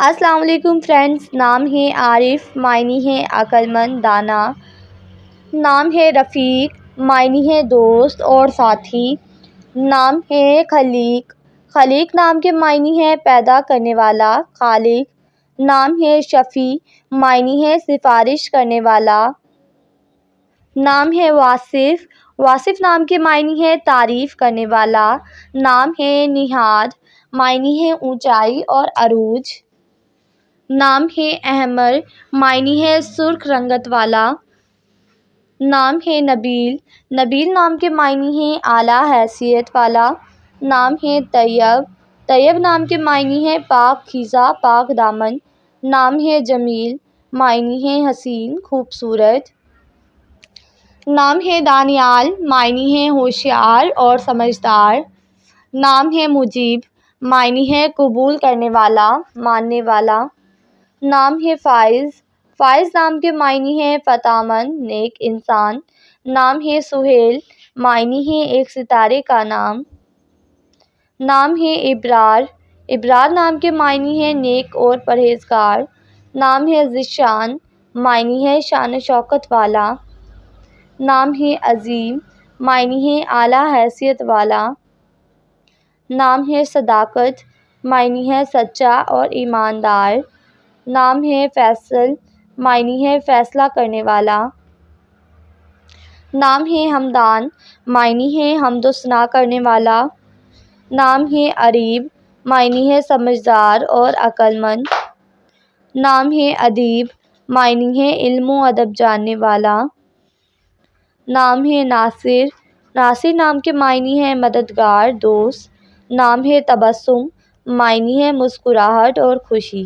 السلام علیکم فرینڈز، نام ہے عارف، معنی ہے عقل مند دانا۔ نام ہے رفیق، معنی ہے دوست اور ساتھی۔ نام ہے خلیق، خلیق نام کے معنی ہے پیدا کرنے والا، خالق۔ نام ہے شفیع، معنی ہے سفارش کرنے والا۔ نام ہے واصف، واصف نام کے معنی ہے تعریف کرنے والا۔ نام ہے نہاد، معنی ہے اونچائی اور عروج۔ نام ہے احمر، معنی ہے سرخ رنگت والا۔ نام ہے نبیل، نبیل نام کے معنی ہے اعلیٰ حیثیت والا۔ نام ہے طیب، طیب نام کے معنی ہے پاکیزہ پاک دامن۔ نام ہے جمیل، معنی ہے حسین خوبصورت۔ نام ہے دانیال، معنی ہے ہوشیار اور سمجھدار۔ نام ہے مجیب، معنی ہے قبول کرنے والا، ماننے والا۔ نام ہے فائز، فائز نام کے معنی ہے فتح مند نیک انسان۔ نام ہے سہیل، معنی ہے ایک ستارے کا نام۔ نام ہے ابرار، ابرار نام کے معنی ہے نیک اور پرہیزگار۔ نام ہے ذیشان، معنی ہے شان و شوکت والا۔ نام ہے عظیم، معنی ہے اعلیٰ حیثیت والا۔ نام ہے صداقت، معنی ہے سچا اور ایماندار۔ نام ہے فیصل، معنی ہے فیصلہ کرنے والا۔ نام ہے ہمدان، معنی ہے حمد و ثنا کرنے والا۔ نام ہے اریب، معنی ہے سمجھدار اور عقل مند۔ نام ہے ادیب، معنی ہے علم و ادب جاننے والا۔ نام ہے ناصر، ناصر نام کے معنی ہے مددگار دوست۔ نام ہے تبسم، معنی ہے مسکراہٹ اور خوشی۔